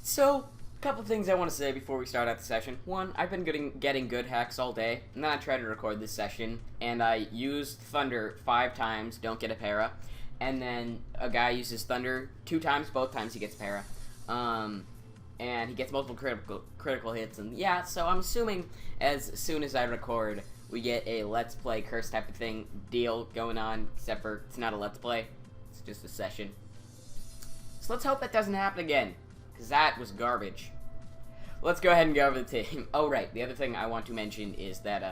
So, a couple things I want to say before we start out the session. One, I've been getting good hacks all day, and then I tried to record this session, and I used Thunder 5 times, don't get a para, and then a guy uses Thunder 2 times, both times he gets a para, and he gets multiple critical hits, and yeah, so I'm assuming as soon as I record, we get a Let's Play curse type of thing deal going on, except for it's not a Let's Play, it's just a session. So let's hope that doesn't happen again, because that was garbage. Let's go ahead and go over the team. Oh, right, the other thing I want to mention is that,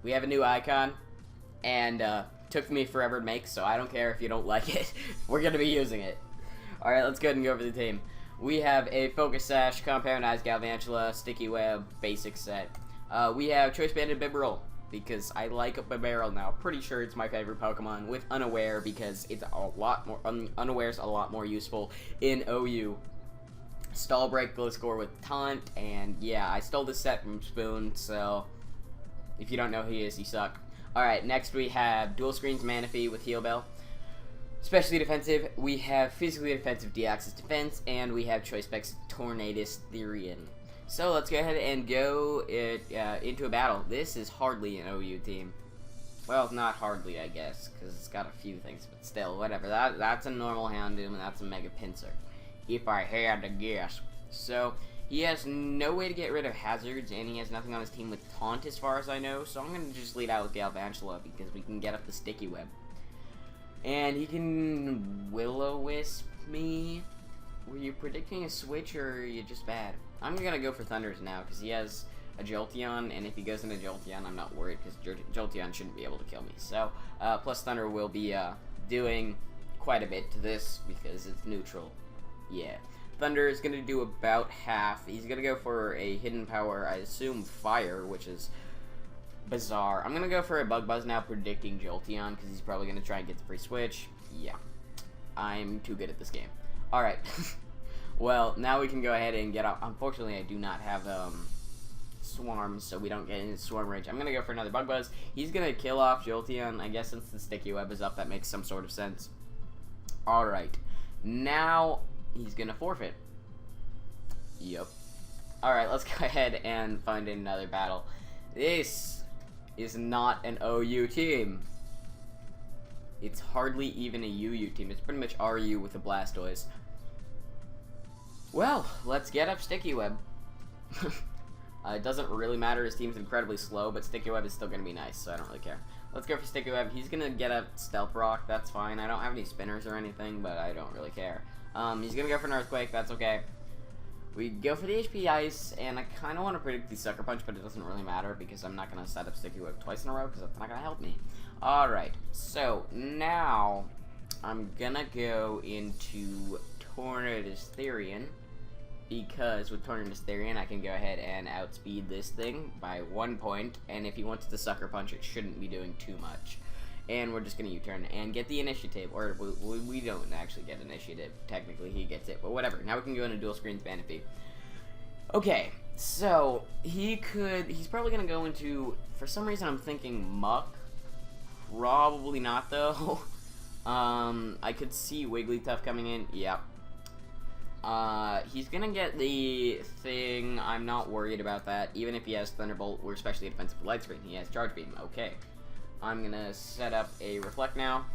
we have a new icon, and, took me forever to make, so I don't care if you don't like it. We're gonna be using it. Alright, let's go ahead and go over the team. We have a Focus Sash, Compound-Eyes Galvantula, Sticky Web, Basic Set. We have Choice Banded Bibarel, because I like a Bibarel now. Pretty sure it's my favorite Pokemon, with Unaware, because it's a lot more, Unaware's a lot more useful in OU. Stall Break Gliscor with Taunt, and yeah, I stole this set from Spoon, so if you don't know who he is, you suck. Alright, next we have Dual Screens Manaphy with Heal Bell. Specially defensive, we have physically defensive D-Axis Defense, and we have Choice Specs Tornadus Therian. So let's go ahead and go into a battle. This is hardly an OU team. Well, not hardly, I guess, because it's got a few things, but still, whatever. That's a normal Houndoom, and that's a Mega Pinsir, if I had to guess. So, he has no way to get rid of hazards, and he has nothing on his team with Taunt, as far as I know, so I'm going to just lead out with Galvantula, because we can get up the Sticky Web. And he can Will-O-Wisp me. Were you predicting a switch, or are you just bad? I'm going to go for Thunders now, because he has a Jolteon, and if he goes into Jolteon, I'm not worried, because Jolteon shouldn't be able to kill me. So, plus Thunder will be doing quite a bit to this, because it's neutral. Yeah. Thunder is going to do about half. He's going to go for a hidden power, I assume Fire, which is bizarre. I'm going to go for a Bug Buzz now, predicting Jolteon, because he's probably going to try and get the free switch. Yeah. I'm too good at this game. Alright. Well, now we can go ahead and get up. Unfortunately, I do not have Swarms, so we don't get into Swarm Rage. I'm going to go for another Bug Buzz. He's going to kill off Jolteon. I guess since the Sticky Web is up, that makes some sort of sense. Alright. Now he's gonna forfeit. Yep. Alright, let's go ahead and find another battle. This is not an OU team. It's hardly even a UU team. It's pretty much RU with a Blastoise. Well, let's get up Sticky Web. It doesn't really matter. His team's incredibly slow, but Sticky Web is still gonna be nice, so I don't really care. Let's go for Sticky Web. He's gonna get a Stealth Rock. That's fine. I don't have any spinners or anything, but I don't really care. He's gonna go for an Earthquake. That's okay. We go for the HP Ice, and I kind of want to predict the Sucker Punch, but it doesn't really matter because I'm not gonna set up Sticky Web twice in a row because that's not gonna help me. All right. So now I'm gonna go into Tornadus Therian. Because with Tornadus Therian, I can go ahead and outspeed this thing by 1 point, and if he wants to Sucker Punch, it shouldn't be doing too much. And we're just going to U-turn and get the initiative, or we don't actually get initiative. Technically, he gets it, but whatever. Now we can go into Dual Screens Manaphy. Okay, so he's probably going to go into, for some reason I'm thinking Muck. Probably not, though. I could see Wigglytuff coming in. Yep. He's gonna get the thing. I'm not worried about that. Even if he has Thunderbolt or especially defensive Light Screen, he has Charge Beam. Okay. I'm gonna set up a Reflect now.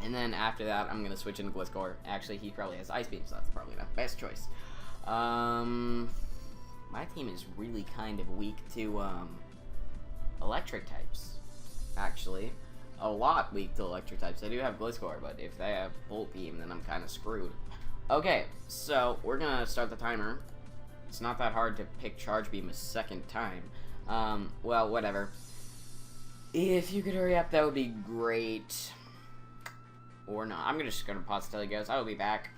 And then after that, I'm gonna switch into Gliscor. Actually, he probably has Ice Beam, so that's probably the best choice. My team is really kind of weak to, electric types. Actually. A lot weak to electric types. I do have Gliscor, but if they have Volt Beam, then I'm kind of screwed. Okay, so we're gonna start the timer. It's not that hard to pick Charge Beam a second time. Well, whatever. If you could hurry up, that would be great. Or not. I'm just gonna pause till he goes. I will be back.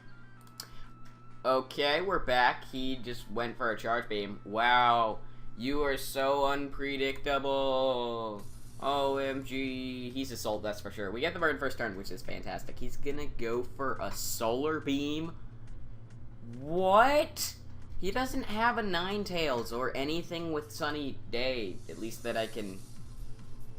Okay, we're back. He just went for a Charge Beam. Wow, you are so unpredictable. OMG. He's Assault, that's for sure. We get the burn first turn, which is fantastic. He's gonna go for a Solar Beam. What? He doesn't have a Ninetales or anything with Sunny Day. At least that I can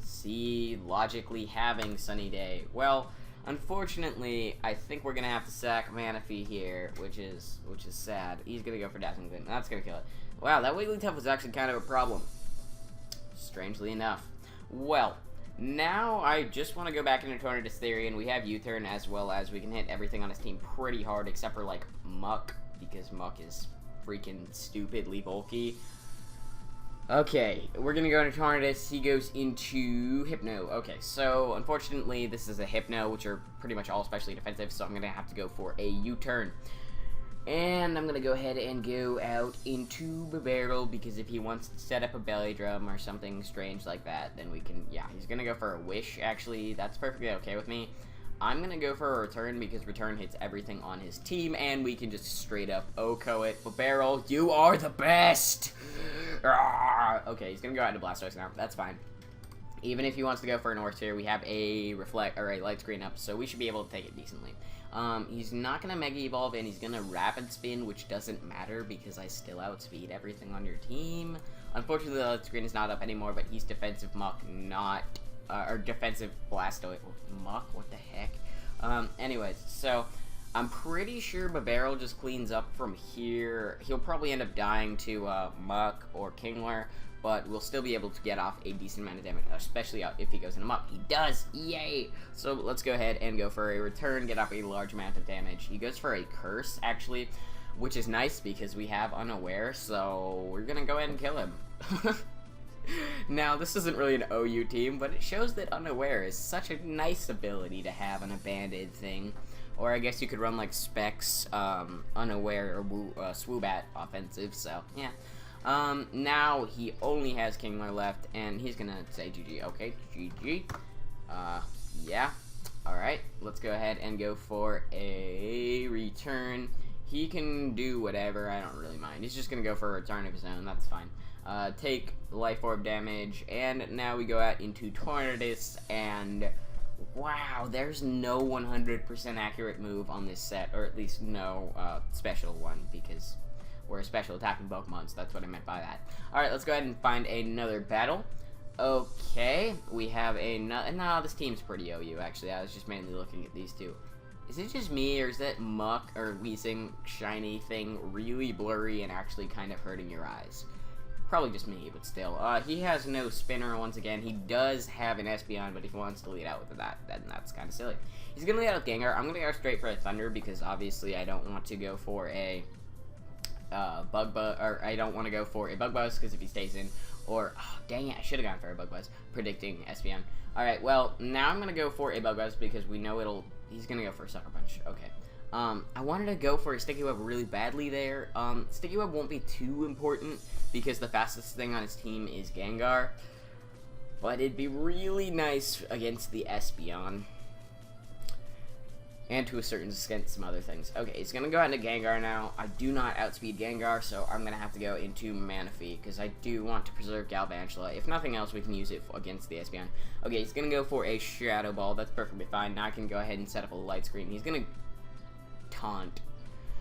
see logically having Sunny Day. Well, Unfortunately, I think we're gonna have to sack Manaphy here, which is sad. He's gonna go for Dazzling Gleam. That's gonna kill it. Wow, that Wigglytuff was actually kind of a problem. Strangely enough. Well, now I just want to go back into Tornadus Theory, and we have U-Turn as well as we can hit everything on his team pretty hard, except for, like, Muck, because Muck is freaking stupidly bulky. Okay, we're gonna go into Tornadus. He goes into Hypno. Okay, so unfortunately, this is a Hypno, which are pretty much all specially defensive, so I'm gonna have to go for a U-Turn. And I'm gonna go ahead and go out into Barrel, because if he wants to set up a Belly Drum or something strange like that, then we can, yeah, he's gonna go for a Wish, actually. That's perfectly okay with me. I'm gonna go for a Return, because Return hits everything on his team, and we can just straight up OHKO it. Barrel, you are the best! Okay, he's gonna go out into Blastoise now. That's fine. Even if he wants to go for an North Tier, we have a Reflect, or a Light Screen up, so we should be able to take it decently. He's not gonna Mega Evolve, and he's gonna Rapid Spin, which doesn't matter because I still outspeed everything on your team. Unfortunately, the Light Screen is not up anymore, but he's Defensive Muck, not, or Defensive Blastoise. Muck? What the heck? Anyways, so I'm pretty sure Barrel just cleans up from here. He'll probably end up dying to Muck or Kingler, but we'll still be able to get off a decent amount of damage, especially if he goes into Muck. He does! Yay! So let's go ahead and go for a Return, get off a large amount of damage. He goes for a Curse, actually, which is nice because we have Unaware, so we're gonna go ahead and kill him. Now, this isn't really an OU team, but it shows that Unaware is such a nice ability to have an abandoned thing. Or I guess you could run like Specs, Unaware, or Swoobat offensive, so yeah. Now he only has Kingler left, and he's gonna say GG. Okay, GG. Yeah. Alright, let's go ahead and go for a Return. He can do whatever, I don't really mind. He's just gonna go for a Return of his own, that's fine. Take Life Orb damage, and now we go out into Tornadus, and wow, there's no 100% accurate move on this set, or at least no special one, because we're a special attacking Pokemon, so that's what I meant by that. Alright, let's go ahead and find another battle. Okay, we have another. No, this team's pretty OU, actually. I was just mainly looking at these two. Is it just me, or is that Muck or Weezing shiny thing really blurry and actually kind of hurting your eyes? Probably just me, but still. He has no Spinner once again. He does have an Espeon, but if he wants to lead out with that, then that's kind of silly. He's going to lead out with Gengar. I'm going to go straight for a Thunder because obviously I don't want to go for a Bug Buzz, or I don't want to go for a Bug Buzz because if he stays in, or, oh, dang it, I should have gone for a Bug Buzz, predicting Espeon. Alright, well, now I'm going to go for a Bug Buzz because we know he's going to go for a Sucker Punch. Okay. I wanted to go for a Sticky Web really badly there. Sticky Web won't be too important because the fastest thing on his team is Gengar. But it'd be really nice against the Espeon. And to a certain extent, some other things. Okay, he's going to go into Gengar now. I do not outspeed Gengar, so I'm going to have to go into Manaphy, because I do want to preserve Galvantula. If nothing else, we can use it against the Espeon. Okay, he's going to go for a Shadow Ball. That's perfectly fine. Now I can go ahead and set up a Light Screen. He's going to taunt.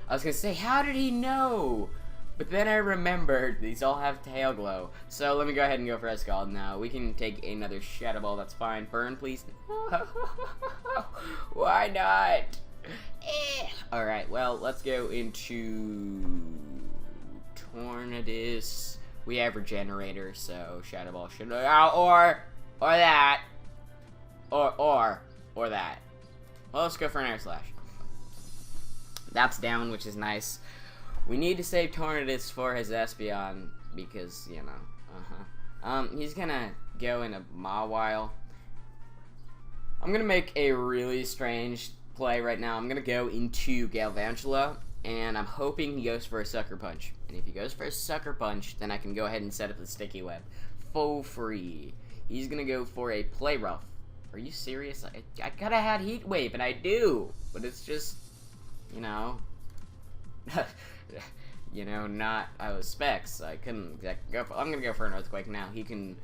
I was going to say, how did he know? But then I remembered these all have Tail Glow. So let me go ahead and go for Escald now. We can take another Shadow Ball, that's fine. Burn, please. Why not? Alright, well, let's go into Tornadus. We have Regenerator, so Shadow Ball should or that. Or that. Well, let's go for an Air Slash. That's down, which is nice. We need to save Tornadus for his Espeon, because, you know, he's gonna go into Mawile. I'm gonna make a really strange play right now. I'm gonna go into Galvantula, and I'm hoping he goes for a Sucker Punch. And if he goes for a Sucker Punch, then I can go ahead and set up the Sticky Web. For free. He's gonna go for a Play Rough. Are you serious? I could have had Heat Wave, and I do, but it's just, you know... you know, I was Specs, I couldn't exactly go for, I'm gonna go for an Earthquake now. He can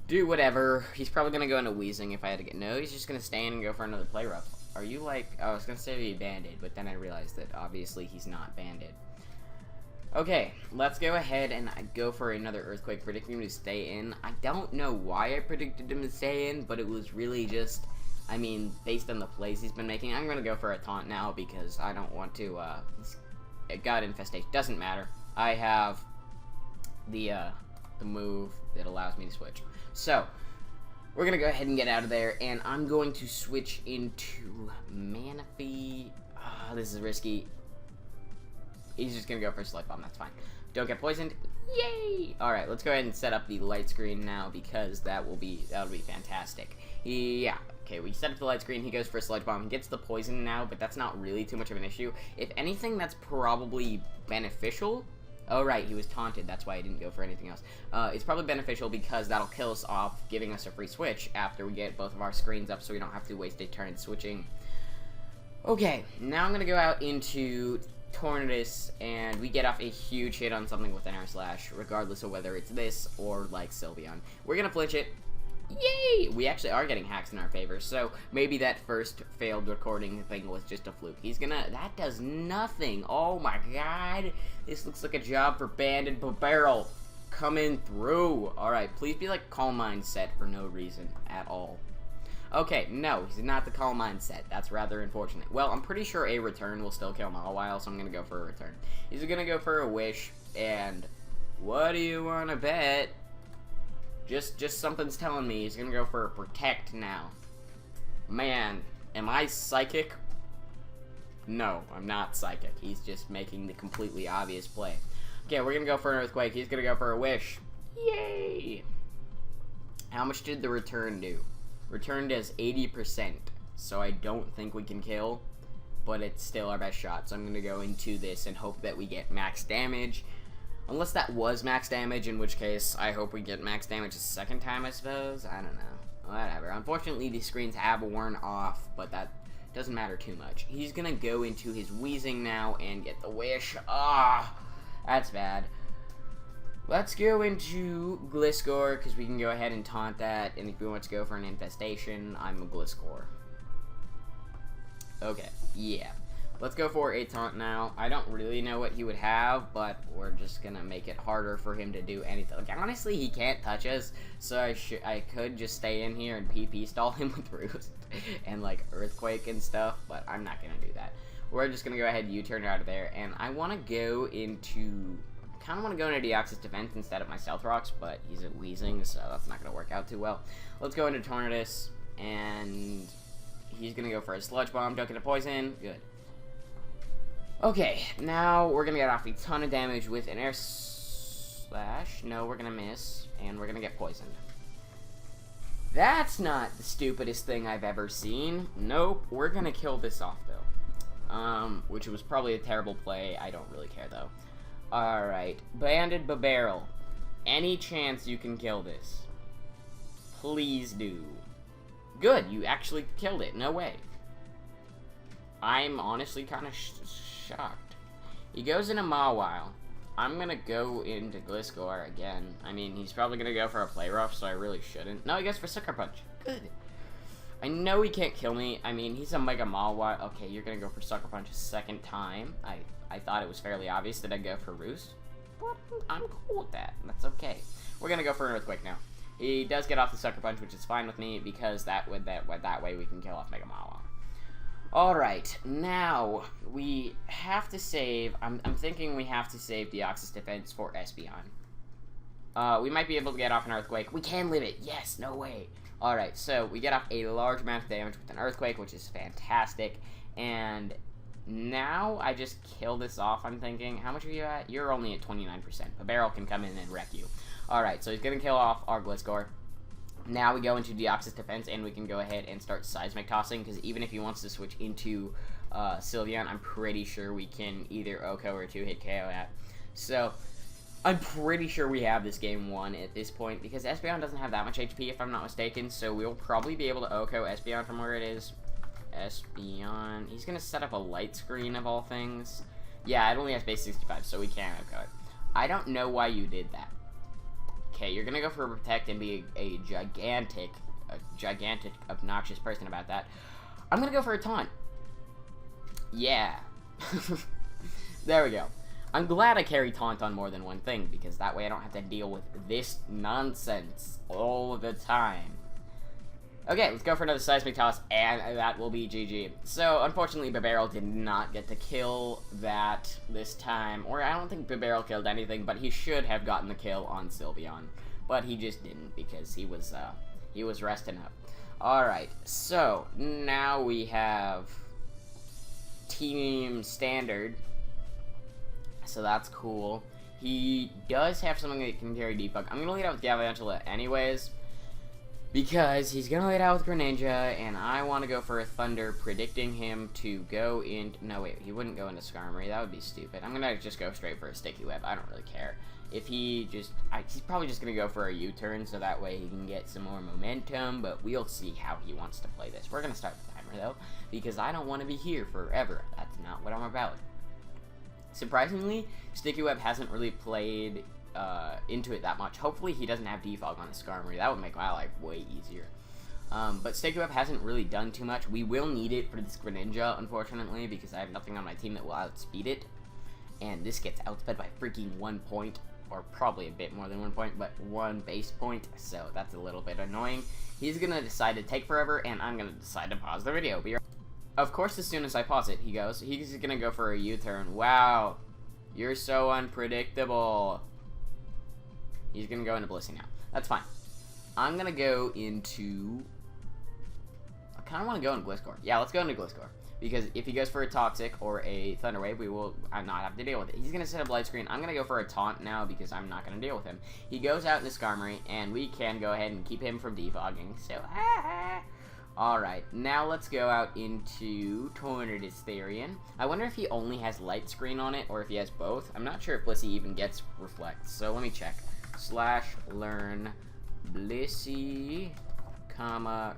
do whatever. He's probably gonna go into Weezing if I had to get, no, he's just gonna stay in and go for another Play Rough. Are you like, I was gonna say be Banded, but then I realized that obviously he's not Banded. Okay, let's go ahead and go for another Earthquake, predicting him to stay in. I don't know why I predicted him to stay in, but it was really just, I mean, based on the plays he's been making, I'm going to go for a taunt now because I don't want to, God Infestation. Doesn't matter. I have the move that allows me to switch. So, we're going to go ahead and get out of there, and I'm going to switch into Manaphy. This is risky. He's just going to go for a Sludge Bomb. That's fine. Don't get poisoned. Yay! Alright, let's go ahead and set up the light screen now because that'll be fantastic. Yeah. Okay, we set up the light screen. He goes for a Sludge Bomb. He gets the poison now, but that's not really too much of an issue. If anything, that's probably beneficial. Oh, right, he was taunted. That's why he didn't go for anything else. It's probably beneficial because that'll kill us off, giving us a free switch after we get both of our screens up so we don't have to waste a turn switching. Okay, now I'm going to go out into Tornadus, and we get off a huge hit on something with an Air Slash, regardless of whether it's this or, like, Sylveon. We're going to flinch it. Yay! We actually are getting hacks in our favor, so maybe that first failed recording thing was just a fluke. That does nothing. Oh my god. This looks like a job for Banded Barrel coming through. Alright, please be like Calm Mind set for no reason at all. Okay, no, he's not the Calm Mind set. That's rather unfortunate. Well, I'm pretty sure a return will still kill him a while, so I'm gonna go for a return. He's gonna go for a Wish, and what do you wanna bet? Just something's telling me he's gonna go for a Protect now. Man, am I psychic? No, I'm not psychic. He's just making the completely obvious play. Okay, we're gonna go for an Earthquake. He's gonna go for a Wish. Yay! How much did the return do? Return does 80%, so I don't think we can kill, but it's still our best shot. So I'm gonna go into this and hope that we get max damage. Unless that was max damage, in which case I hope we get max damage a second time, I suppose. I don't know. Whatever. Unfortunately, these screens have worn off, but that doesn't matter too much. He's gonna go into his Wheezing now and get the Wish. Ah, that's bad. Let's go into Gliscor, because we can go ahead and taunt that, and if we want to go for an Infestation, I'm a Gliscor. Okay, yeah. Let's go for a taunt now. I don't really know what he would have, but we're just gonna make it harder for him to do anything. Like, honestly, he can't touch us, so I could just stay in here and PP stall him with Roost and like Earthquake and stuff, but I'm not gonna do that. We're just gonna go ahead and U-turn out of there, and I want to go into. Kind of want to go into Deoxys Defense instead of my Stealth Rocks, but he's at Wheezing, so that's not gonna work out too well. Let's go into Tornadus, and he's gonna go for a Sludge Bomb. Don't get a poison. Good. Okay, now we're gonna get off a ton of damage with an Air Slash. No, we're gonna miss, and we're gonna get poisoned. That's not the stupidest thing I've ever seen. Nope, we're gonna kill this off, though. Which was probably a terrible play. I don't really care, though. Alright, Banded Barrel. Any chance you can kill this? Please do. Good, you actually killed it. No way. I'm honestly kind of shocked. He goes into Mawile. I'm gonna go into Gliscor again. I mean, he's probably gonna go for a Play Rough, so I really shouldn't. No, he goes for Sucker Punch. Good. I know he can't kill me. I mean, he's a Mega Mawile. Okay, you're gonna go for Sucker Punch a second time. I thought it was fairly obvious that I'd go for Roost. But I'm cool with that. That's okay. We're gonna go for an Earthquake now. He does get off the Sucker Punch, which is fine with me, because that way we can kill off Mega Mawile. Alright, now, we have to save, I'm thinking we have to save Deoxys Defense for Espeon. We might be able to get off an Earthquake. We can live it! Yes, no way! Alright, so we get off a large amount of damage with an Earthquake, which is fantastic, and now I just kill this off, I'm thinking. How much are you at? You're only at 29%. A barrel can come in and wreck you. Alright, so he's gonna kill off our Gliscor. Now we go into Deoxys Defense, and we can go ahead and start Seismic Tossing, because even if he wants to switch into Sylveon, I'm pretty sure we can either OHKO or 2-hit KO at. So, I'm pretty sure we have this game won at this point, because Espeon doesn't have that much HP, if I'm not mistaken, so we'll probably be able to OHKO Espeon from where it is. Espeon. He's going to set up a light screen, of all things. Yeah, it only has base 65, so we can't OHKO it. I don't know why you did that. Okay, you're gonna go for a Protect and be a gigantic, obnoxious person about that. I'm gonna go for a Taunt. Yeah. There we go. I'm glad I carry Taunt on more than one thing, because that way I don't have to deal with this nonsense all the time. Okay, let's go for another seismic toss, and that will be GG. So, unfortunately, Babarrel did not get to kill that this time. Or, I don't think Babarrel killed anything, but he should have gotten the kill on Sylveon. But he just didn't, because he was resting up. Alright, so, now we have Team Standard. So that's cool. He does have something that can carry Defog. I'm going to lead out with Galvantula anyways, because he's going to lead out with Greninja, and I want to go for a Thunder, predicting him to go in... No, wait, he wouldn't go into Skarmory. That would be stupid. I'm going to just go straight for a Sticky Web. I don't really care. If he just... he's probably just going to go for a U-turn, so that way he can get some more momentum, but we'll see how he wants to play this. We're going to start the timer, though, because I don't want to be here forever. That's not what I'm about. Surprisingly, Sticky Web hasn't really played into it that much. Hopefully he doesn't have Defog on his Skarmory. That would make my life way easier. But Sticky Web hasn't really done too much. We will need it for this Greninja, unfortunately, because I have nothing on my team that will outspeed it. And this gets outsped by freaking 1 point, or probably a bit more than 1 point, but 1 base point, so that's a little bit annoying. He's going to decide to take forever, and I'm going to decide to pause the video. Of course, as soon as I pause it, he's gonna go for a U-turn. Wow, you're so unpredictable. He's gonna go into Blissey now. That's fine. I'm gonna go into... I kinda wanna go into Gliscor. Yeah, let's go into Gliscor. Because if he goes for a Toxic or a Thunder Wave, we will not have to deal with it. He's gonna set a Blight Screen. I'm gonna go for a Taunt now because I'm not gonna deal with him. He goes out into Skarmory, and we can go ahead and keep him from defogging. So, alright, now let's go out into Tornadus Therian. I wonder if he only has Light Screen on it, or if he has both. I'm not sure if Blissey even gets Reflect, so let me check. /learn Blissey,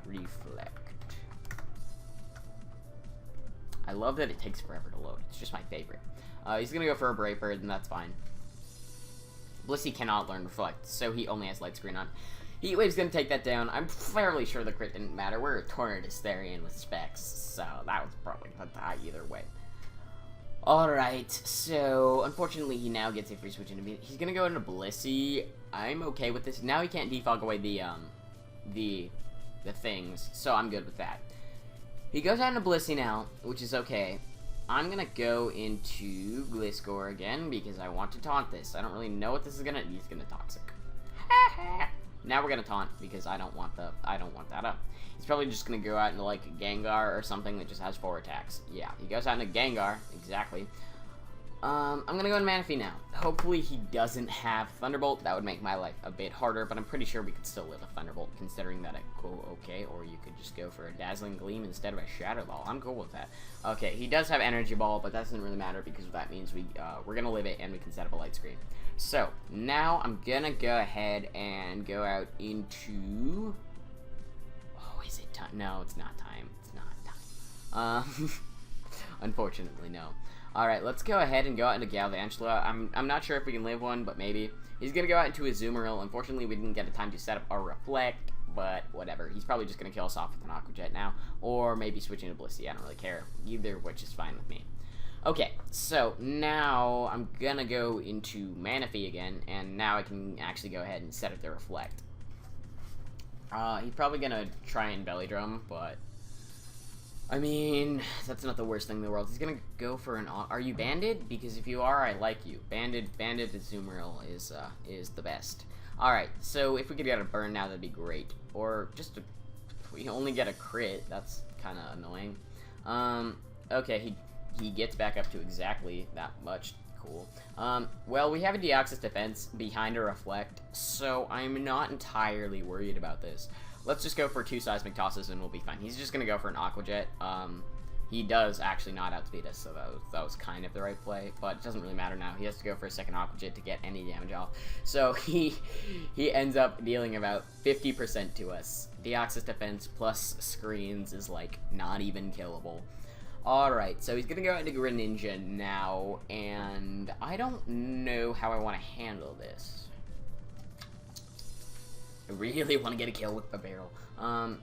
Reflect. I love that it takes forever to load. It's just my favorite. He's gonna go for a Brave Bird, and that's fine. Blissey cannot learn Reflect, so he only has Light Screen on. Heat Wave's gonna take that down. I'm fairly sure the crit didn't matter. We're a Tornadus Therian with specs, so that was probably gonna die either way. Alright, so unfortunately he now gets a free switch into me. He's gonna go into Blissey. I'm okay with this. Now he can't defog away the things, so I'm good with that. He goes out into Blissey now, which is okay. I'm gonna go into Gliscor again because I want to taunt this. I don't really know what this is gonna... He's gonna Toxic. Now we're gonna taunt because I don't want that up. He's probably just gonna go out into like a Gengar or something that just has 4 attacks. Yeah, he goes out into Gengar, exactly. I'm gonna go into Manaphy now. Hopefully he doesn't have Thunderbolt. That would make my life a bit harder, but I'm pretty sure we could still live a Thunderbolt considering that it go okay, or you could just go for a Dazzling Gleam instead of a Shadow Ball. I'm cool with that. Okay, he does have Energy Ball, but that doesn't really matter because that means we're gonna live it and we can set up a Light Screen. So, now I'm gonna go ahead and go out into... Oh, is it time? No, it's not time. It's not time. Unfortunately, no. Alright, let's go ahead and go out into Galvantula. I'm not sure if we can live one, but maybe. He's gonna go out into a Azumarill. Unfortunately, we didn't get a time to set up our Reflect, but whatever. He's probably just gonna kill us off with an Aqua Jet now, or maybe switching to Blissey. I don't really care. Either which is fine with me. Okay, so now I'm gonna go into Manaphy again, and now I can actually go ahead and set up the Reflect. He's probably gonna try and Belly Drum, but I mean, that's not the worst thing in the world. He's gonna go for an... Are you banded? Because if you are, I like you. Banded Azumarill is the best. Alright, so if we could get a burn now, that'd be great. Or just if we only get a crit, that's kind of annoying. Okay, he gets back up to exactly that much. Cool. Well, we have a Deoxys defense behind a Reflect, so I'm not entirely worried about this. Let's just go for 2 Seismic Tosses and we'll be fine. He's just gonna go for an Aqua Jet. He does actually not outspeed us, so that was kind of the right play, but it doesn't really matter now. He has to go for a second Aqua Jet to get any damage off. So he ends up dealing about 50% to us. Deoxys defense plus screens is like not even killable. Alright, so he's gonna go into Greninja now, and I don't know how I want to handle this. I really want to get a kill with Babarrel.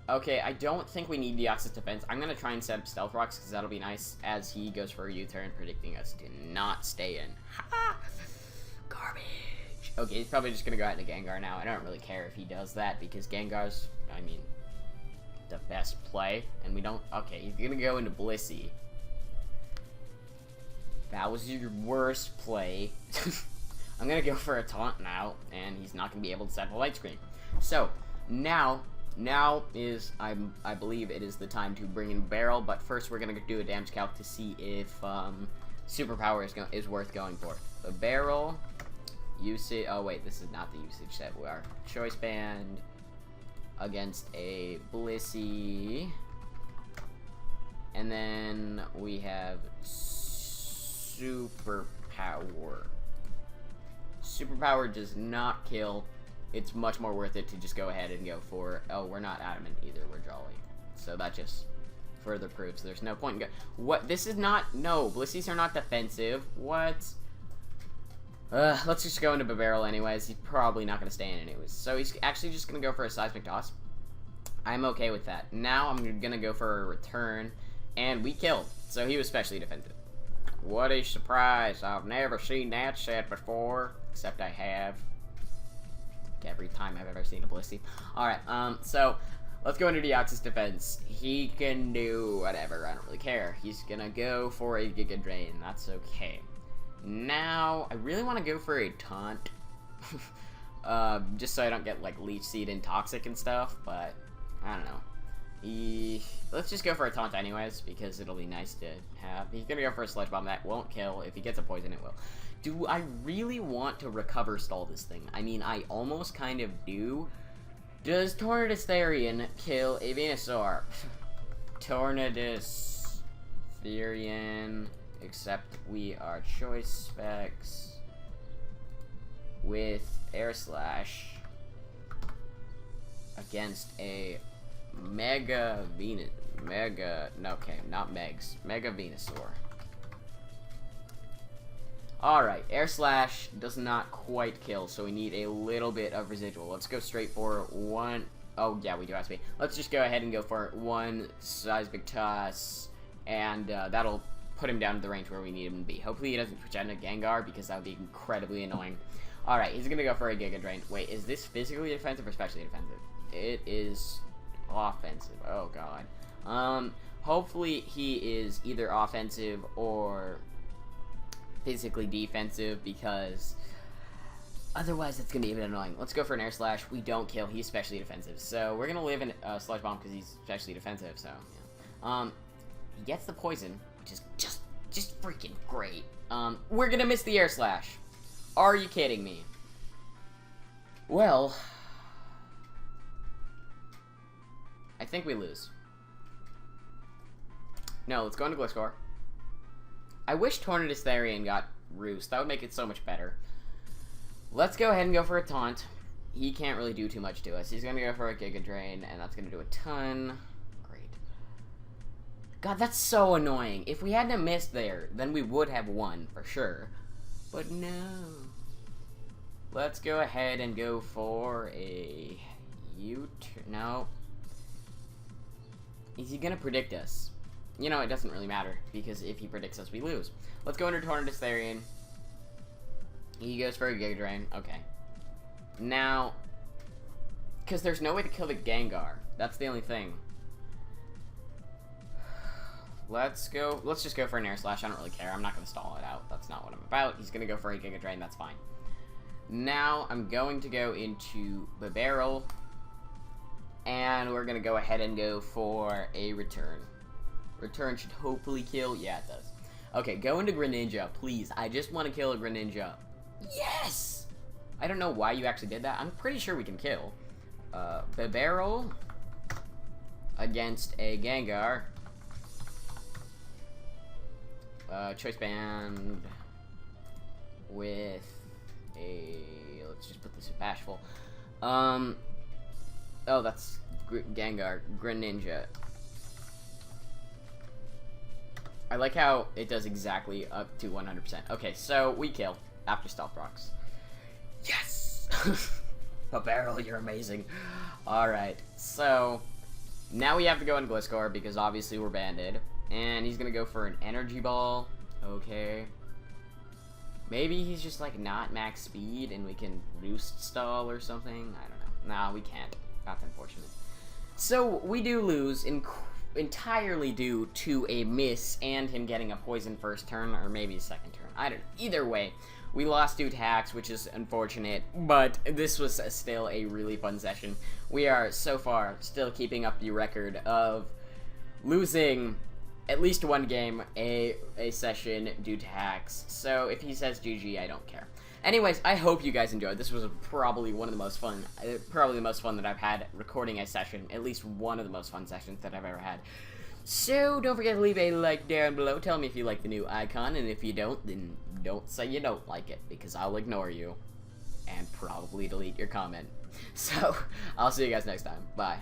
Okay, I don't think we need Deoxys defense. I'm gonna try and set up Stealth Rocks, because that'll be nice, as he goes for a U-turn, predicting us to not stay in. Ha! Garbage! Okay, he's probably just gonna go out into Gengar now. I don't really care if he does that, because Gengar's, I mean, the best play, and we don't... Okay, he's gonna go into Blissey. That was your worst play. I'm gonna go for a taunt now, and he's not gonna be able to set the light screen. So, now is, I believe it is the time to bring in Barrel, but first we're gonna do a damage calc to see if, Superpower is worth going for. The Barrel, usage, oh wait, this is not the usage set. We are Choice Band against a Blissey, and then we have Superpower. Superpower does not kill. It's much more worth it to just go ahead and go for... Oh, we're not Adamant either. We're Jolly. So that just further proves there's no point in go... What? This is not... No, Blissies are not defensive. What? Let's just go into Barrel anyways. He's probably not going to stay in anyways. So he's actually just going to go for a Seismic Toss. I'm okay with that. Now I'm going to go for a Return. And we killed. So he was specially defensive. What a surprise. I've never seen that set before. Except I have. Every time I've ever seen a Blissey. Alright, so let's go into Deoxys defense. He can do whatever. I don't really care. He's gonna go for a Giga Drain. That's okay. Now, I really want to go for a Taunt. Just so I don't get, like, Leech Seed and Toxic and stuff, but I don't know. Let's just go for a Taunt anyways, because it'll be nice to have. He's gonna go for a Sludge Bomb. That won't kill. If he gets a Poison, it will. Do I really want to recover stall this thing? I mean, I almost kind of do. Does Tornadus Therian kill a Venusaur? Tornadus Therian, except we are Choice Specs with Air Slash against a Mega Venusaur. Alright, Air Slash does not quite kill, so we need a little bit of residual. Let's go straight for one... Oh, yeah, we do have to be. Let's just go ahead and go for one Seismic Toss, and that'll put him down to the range where we need him to be. Hopefully he doesn't pretend a Gengar, because that would be incredibly annoying. Alright, he's gonna go for a Giga Drain. Wait, is this physically defensive or specially defensive? It is offensive. Oh, God. Hopefully he is either offensive or... physically defensive, because otherwise it's gonna be a bit annoying. Let's go for an Air Slash. We don't kill. He's specially defensive, so we're gonna live in Sludge Bomb because he's specially defensive. So yeah. He gets the Poison, which is just freaking great. We're gonna miss the Air Slash. Are you kidding me? Well, I think we lose. No, let's go into Gliscor. I wish Tornadus Therian got Roost. That would make it so much better. Let's go ahead and go for a Taunt. He can't really do too much to us. He's going to go for a Giga Drain, and that's going to do a ton. Great. God, that's so annoying. If we hadn't missed there, then we would have won, for sure. But no. Let's go ahead and go for a U-turn. No. Is he going to predict us? You know, it doesn't really matter, because if he predicts us, we lose. Let's go into Tornadus Therian. He goes for a Giga Drain. Okay. Now, because there's no way to kill the Gengar. That's the only thing. Let's just go for an Air Slash. I don't really care. I'm not going to stall it out. That's not what I'm about. He's going to go for a Giga Drain. That's fine. Now, I'm going to go into the Barrel. And we're going to go ahead and go for a Return. Return should hopefully kill. Yeah, it does. Okay, go into Greninja, please. I just want to kill a Greninja. Yes! I don't know why you actually did that. I'm pretty sure we can kill. Barrel against a Gengar. Choice Band with a... Let's just put this in Bashful. Oh, that's Gengar. Greninja. I like how it does exactly up to 100%. Okay, so we kill after Stealth Rocks. Yes! A Barrel, you're amazing. Alright, so now we have to go into Gliscor because obviously we're banded. And he's gonna go for an Energy Ball. Okay. Maybe he's just like not max speed and we can Roost Stall or something. I don't know. Nah, we can't. That's unfortunate. So we do lose entirely due to a miss and him getting a poison first turn, or maybe second turn. I don't know. Either way, we lost due to hacks, which is unfortunate, but this was still a really fun session. We are, so far, still keeping up the record of losing at least one game a session due to hacks. So if he says GG, I don't care. Anyways, I hope you guys enjoyed. This was probably one of the most fun, that I've had recording a session. At least one of the most fun sessions that I've ever had. So don't forget to leave a like down below. Tell me if you like the new icon, and if you don't, then don't say you don't like it, because I'll ignore you and probably delete your comment. So I'll see you guys next time. Bye.